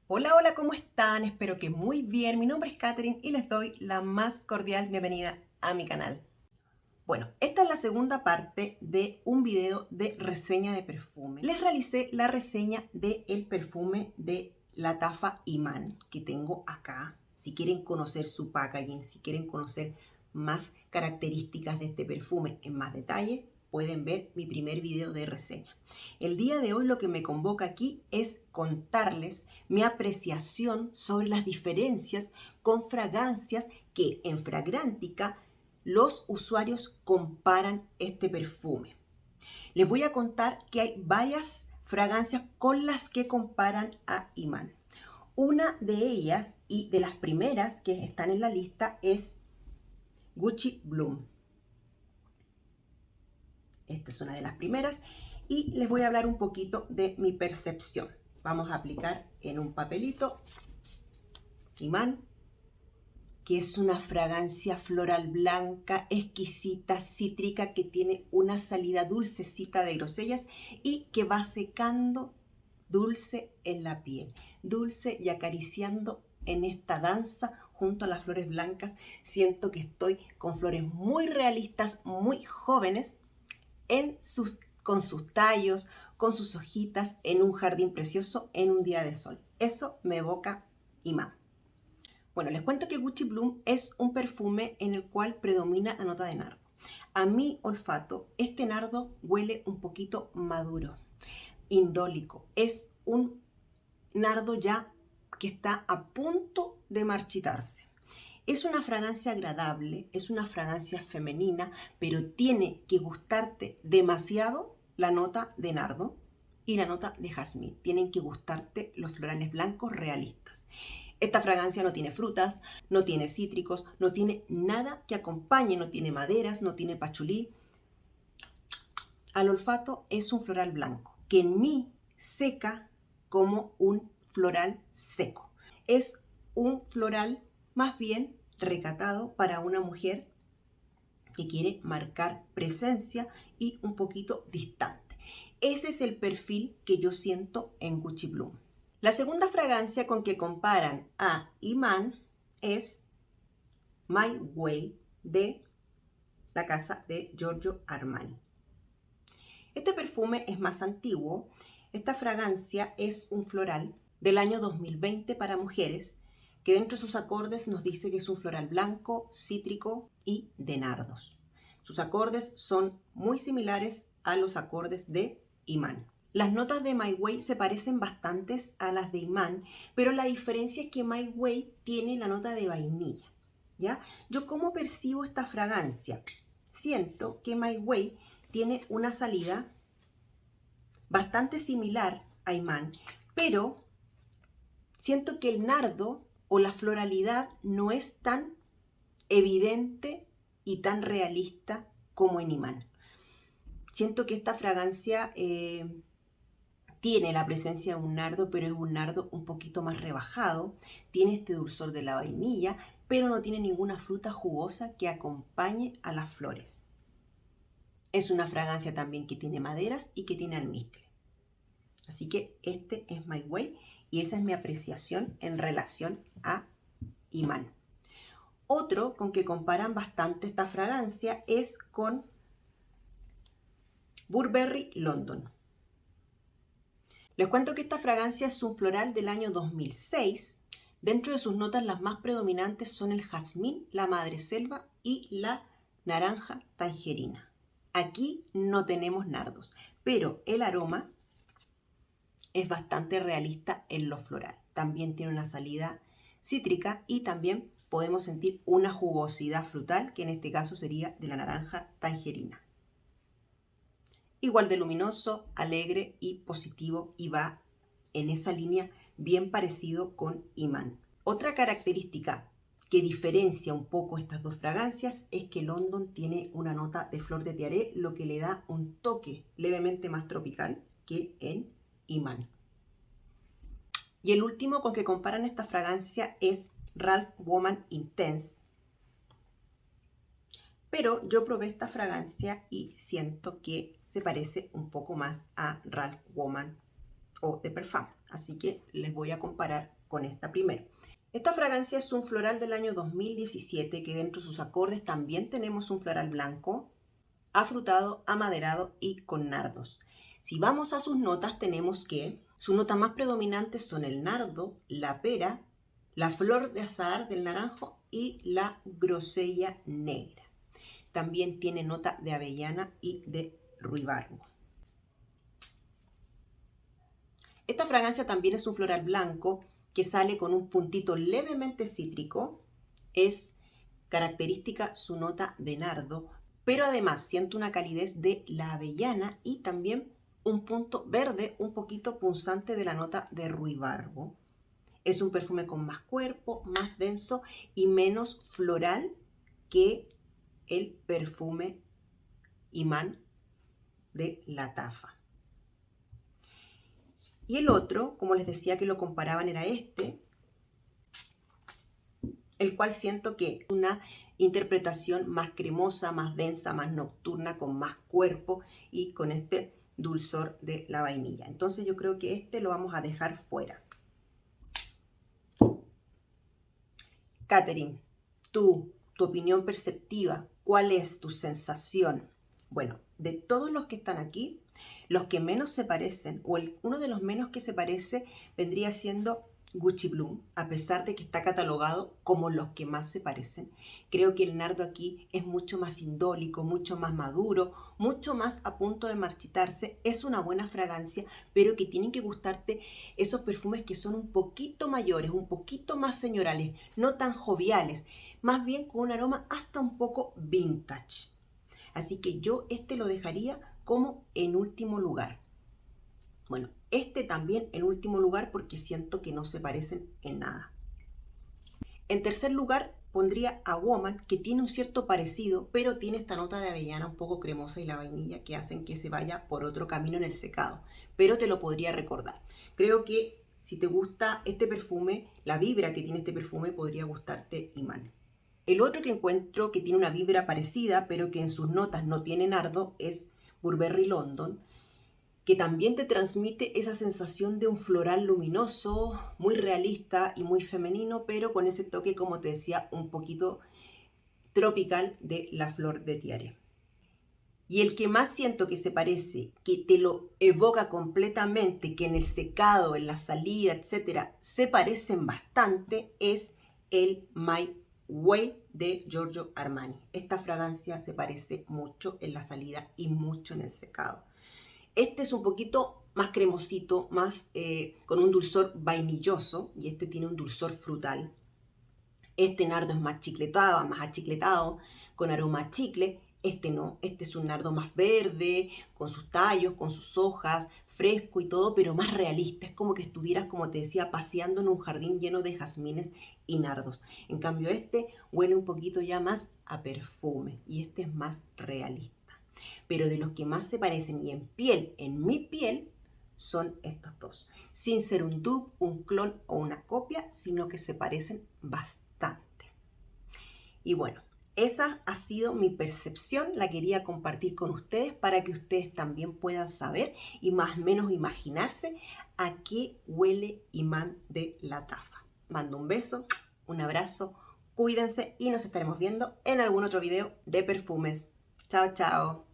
Hola, hola, ¿cómo están? Espero que muy bien. Mi nombre es Katherine y les doy la más cordial bienvenida a mi canal. Bueno, esta es la segunda parte de un video de reseña de perfume. Les realicé la reseña del perfume de la Tafa Iman que tengo acá. Si quieren conocer su packaging, si quieren conocer más características de este perfume en más detalle, pueden ver mi primer video de reseña. El día de hoy lo que me convoca aquí es contarles mi apreciación sobre las diferencias con fragancias que en Fragrantica los usuarios comparan este perfume. Les voy a contar que hay varias fragancias con las que comparan a Iman. Una de ellas y de las primeras que están en la lista es Gucci Bloom. Esta es una de las primeras y les voy a hablar un poquito de mi percepción. Vamos a aplicar en un papelito Iman, que es una fragancia floral blanca, exquisita, cítrica, que tiene una salida dulcecita de grosellas y que va secando dulce en la piel, dulce y acariciando en esta danza junto a las flores blancas. Siento que estoy con flores muy realistas, muy jóvenes, con sus tallos, con sus hojitas, en un jardín precioso, en un día de sol. Eso me evoca Iman. Bueno, les cuento que Gucci Bloom es un perfume en el cual predomina la nota de nardo. A mi olfato, este nardo huele un poquito maduro, indólico. Es un nardo ya que está a punto de marchitarse. Es una fragancia agradable, es una fragancia femenina, pero tiene que gustarte demasiado la nota de nardo y la nota de jazmín. Tienen que gustarte los florales blancos realistas. Esta fragancia no tiene frutas, no tiene cítricos, no tiene nada que acompañe, no tiene maderas, no tiene pachulí. Al olfato es un floral blanco, que en mí seca como un floral seco. Es un floral más bien recatado para una mujer que quiere marcar presencia y un poquito distante. Ese es el perfil que yo siento en Gucci Bloom. La segunda fragancia con que comparan a Iman es My Way de la casa de Giorgio Armani. Este perfume es más antiguo. Esta fragancia es un floral del año 2020 para mujeres, que dentro de sus acordes nos dice que es un floral blanco, cítrico y de nardos. Sus acordes son muy similares a los acordes de Iman. Las notas de My Way se parecen bastantes a las de Iman, pero la diferencia es que My Way tiene la nota de vainilla, ¿ya? ¿Yo cómo percibo esta fragancia? Siento que My Way tiene una salida bastante similar a Iman, pero siento que el nardo o la floralidad no es tan evidente y tan realista como en Iman. Siento que esta fragancia tiene la presencia de un nardo, pero es un nardo un poquito más rebajado. Tiene este dulzor de la vainilla, pero no tiene ninguna fruta jugosa que acompañe a las flores. Es una fragancia también que tiene maderas y que tiene almizcle. Así que este es My Way y esa es mi apreciación en relación a Iman. Otro con que comparan bastante esta fragancia es con Burberry London. Les cuento que esta fragancia es un floral del año 2006. Dentro de sus notas las más predominantes son el jazmín, la madreselva y la naranja tangerina. Aquí no tenemos nardos, pero el aroma es bastante realista en lo floral. También tiene una salida cítrica y también podemos sentir una jugosidad frutal, que en este caso sería de la naranja tangerina. Igual de luminoso, alegre y positivo, y va en esa línea bien parecido con Iman. Otra característica que diferencia un poco estas dos fragancias es que London tiene una nota de flor de tiaré, lo que le da un toque levemente más tropical que en Iman. Y el último con que comparan esta fragancia es Ralph Woman Intense. Pero yo probé esta fragancia y siento que se parece un poco más a Ralph Woman o de Parfum. así que les voy a comparar con esta primero. Esta fragancia es un floral del año 2017, que dentro de sus acordes también tenemos un floral blanco, afrutado, amaderado y con nardos. Si vamos a sus notas, tenemos que sus notas más predominantes son el nardo, la pera, la flor de azahar del naranjo y la grosella negra. También tiene nota de avellana y de ruibarbo. Esta fragancia también es un floral blanco que sale con un puntito levemente cítrico. Es característica su nota de nardo, pero además siento una calidez de la avellana y también un punto verde un poquito punzante de la nota de ruibarbo. Es un perfume con más cuerpo, más denso y menos floral que el perfume Imán de Lattafa. Y el otro, como les decía que lo comparaban, era este, el cual siento que es una interpretación más cremosa, más densa, más nocturna, con más cuerpo y con este dulzor de la vainilla. Entonces yo creo que este lo vamos a dejar fuera. Katherine, tu opinión perceptiva, ¿cuál es tu sensación? Bueno, de todos los que están aquí, los que menos se parecen, o uno de los menos que se parece, vendría siendo Gucci Bloom, a pesar de que está catalogado como los que más se parecen. Creo que el nardo aquí es mucho más indólico, mucho más maduro, mucho más a punto de marchitarse. Es una buena fragancia, pero que tienen que gustarte esos perfumes que son un poquito mayores, un poquito más señorales, no tan joviales, más bien con un aroma hasta un poco vintage. Así que yo este lo dejaría como en último lugar. Bueno, este también en último lugar porque siento que no se parecen en nada. En tercer lugar pondría a Woman, que tiene un cierto parecido, pero tiene esta nota de avellana un poco cremosa y la vainilla que hacen que se vaya por otro camino en el secado, pero te lo podría recordar. Creo que si te gusta este perfume, la vibra que tiene este perfume, podría gustarte Imán. El otro que encuentro que tiene una vibra parecida, pero que en sus notas no tiene nardo, es Burberry London, que también te transmite esa sensación de un floral luminoso, muy realista y muy femenino, pero con ese toque, como te decía, un poquito tropical de la flor de tiare. Y el que más siento que se parece, que te lo evoca completamente, que en el secado, en la salida, etcétera, se parecen bastante, es el My Way de Giorgio Armani. Esta fragancia se parece mucho en la salida y mucho en el secado. Este es un poquito más cremosito, más con un dulzor vainilloso, y este tiene un dulzor frutal. Este nardo es más achicletado, con aroma a chicle. Este no, este es un nardo más verde, con sus tallos, con sus hojas, fresco y todo, pero más realista. Es como que estuvieras, como te decía, paseando en un jardín lleno de jazmines y nardos. En cambio este huele un poquito ya más a perfume y este es más realista. Pero de los que más se parecen y en mi piel, son estos dos. Sin ser un dupe, un clon o una copia, sino que se parecen bastante. Y bueno, esa ha sido mi percepción, la quería compartir con ustedes para que ustedes también puedan saber y más o menos imaginarse a qué huele Imán de Lattafa. Mando un beso, un abrazo, cuídense y nos estaremos viendo en algún otro video de perfumes. Chao, chao.